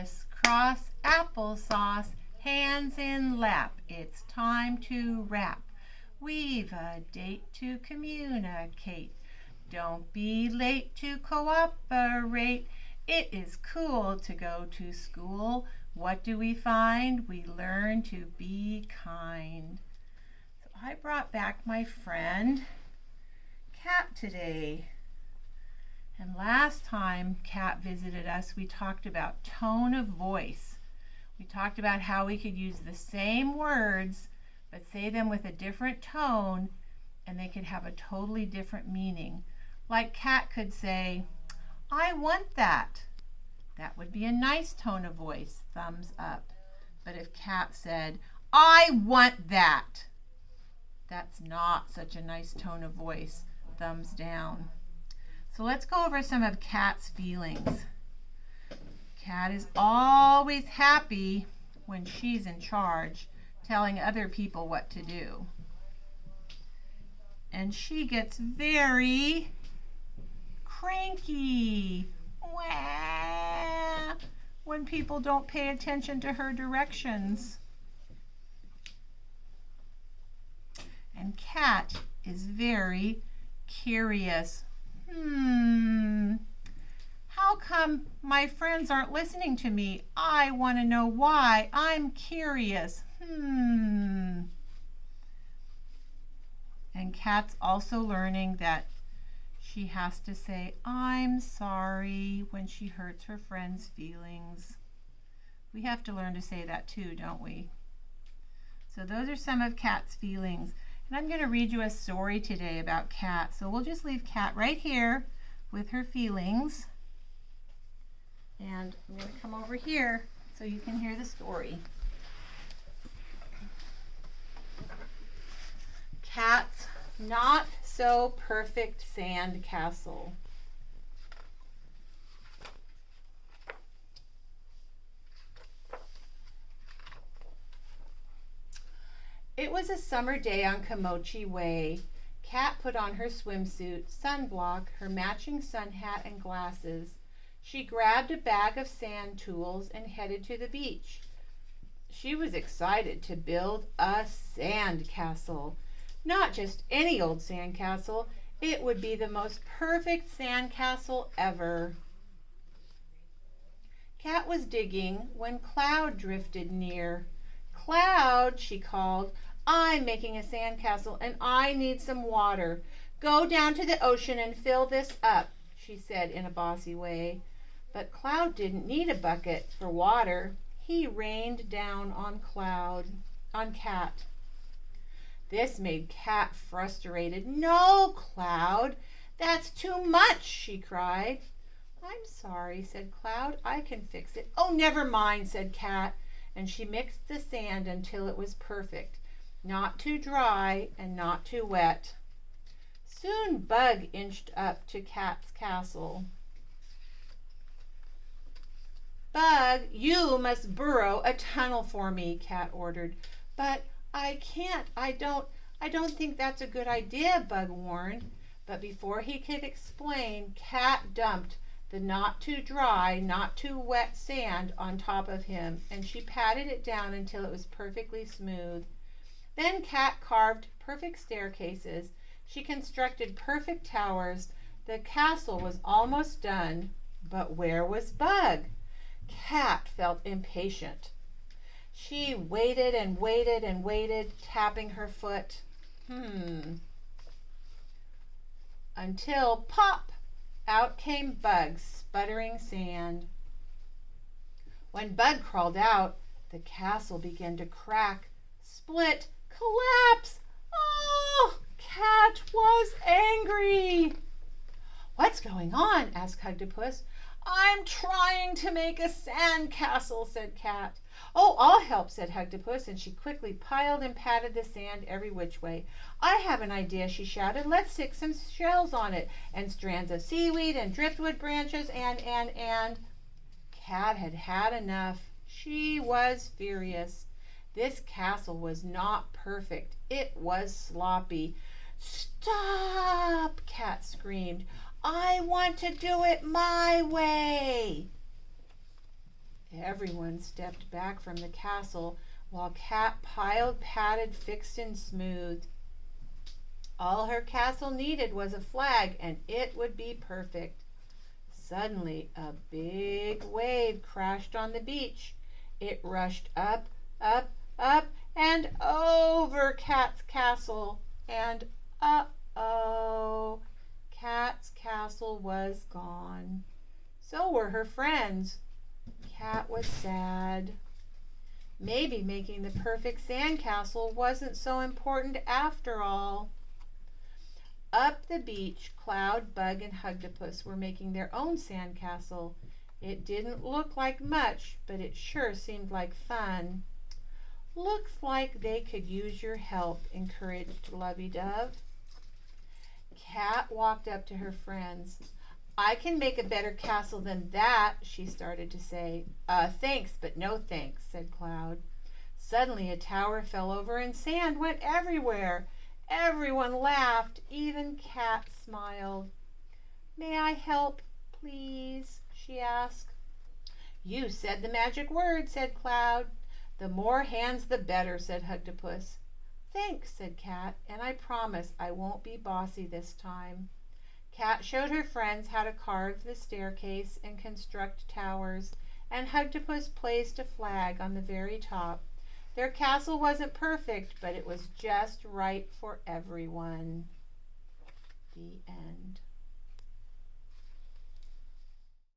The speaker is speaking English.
crisscross applesauce, hands in lap. It's time to wrap. We've a date to communicate. Don't be late to cooperate. It is cool to go to school. What do we find? We learn to be kind. So I brought back my friend Kat today. And last time Kat visited us, we talked about tone of voice. We talked about how we could use the same words, but say them with a different tone, and they could have a totally different meaning. Like Kat could say, I want that. That would be a nice tone of voice, thumbs up. But if Kat said, I want that, that's not such a nice tone of voice, thumbs down. So let's go over some of Kat's feelings. Kat is always happy when she's in charge, telling other people what to do. And she gets very cranky when people don't pay attention to her directions. And Kat is very curious. How come my friends aren't listening to me? I want to know why. I'm curious. And Kat's also learning that she has to say, I'm sorry, when she hurts her friend's feelings. We have to learn to say that too, don't we? So those are some of Kat's feelings. And I'm going to read you a story today about Kat. So we'll just leave Kat right here with her feelings. And I'm going to come over here so you can hear the story. Kat's not so perfect sand castle. It was a summer day on Komochi Way. Kat put on her swimsuit, sunblock, her matching sun hat, and glasses. She grabbed a bag of sand tools and headed to the beach. She was excited to build a sand castle. Not just any old sand castle. It would be the most perfect sand castle ever. Kat was digging when Cloud drifted near. Cloud, she called, I'm making a sandcastle and I need some water. Go down to the ocean and fill this up, she said in a bossy way. But Cloud didn't need a bucket for water. He rained down on Kat. This made Kat frustrated. No, Cloud, that's too much, she cried. I'm sorry, said Cloud. I can fix it. Oh, never mind, said Kat. And she mixed the sand until it was perfect, not too dry and not too wet. Soon Bug inched up to Kat's castle. Bug, you must burrow a tunnel for me, Kat ordered. But I can't. I don't think that's a good idea, Bug warned. But before he could explain, Kat dumped the not too dry, not too wet sand on top of him, and she patted it down until it was perfectly smooth. Then Kat carved perfect staircases. She constructed perfect towers. The castle was almost done, but where was Bug? Kat felt impatient. She waited and waited and waited, tapping her foot. Until pop! Out came Bug, sputtering sand. When Bug crawled out, the castle began to crack, split, collapse. Oh, Kat was angry. What's going on? Asked Hugtopus. I'm trying to make a sand castle, said Kat. Oh, I'll help, said Hugtopus, and she quickly piled and patted the sand every which way. I have an idea, she shouted. Let's stick some shells on it, and strands of seaweed, and driftwood branches, and. Kat had had enough. She was furious. This castle was not perfect. It was sloppy. Stop, Kat screamed. I want to do it my way. Everyone stepped back from the castle while Cat piled, patted, fixed, and smoothed. All her castle needed was a flag, and it would be perfect. Suddenly, a big wave crashed on the beach. It rushed up, up, up, and over Cat's castle. And uh-oh, Cat's castle was gone. So were her friends. Cat was sad. Maybe making the perfect sandcastle wasn't so important after all. Up the beach, Cloud, Bug, and Hugtopus were making their own sandcastle. It didn't look like much, but it sure seemed like fun. Looks like they could use your help, encouraged Lovey-Dove. Cat walked up to her friends. I can make a better castle than that, she started to say. Thanks, but no thanks, said Cloud. Suddenly a tower fell over and sand went everywhere. Everyone laughed. Even Cat smiled. May I help, please? She asked. You said the magic word, said Cloud. The more hands the better, said Hugtopus. Thanks, said Cat, and I promise I won't be bossy this time. Cat showed her friends how to carve the staircase and construct towers, and Hugtopus placed a flag on the very top. Their castle wasn't perfect, but it was just right for everyone. The end.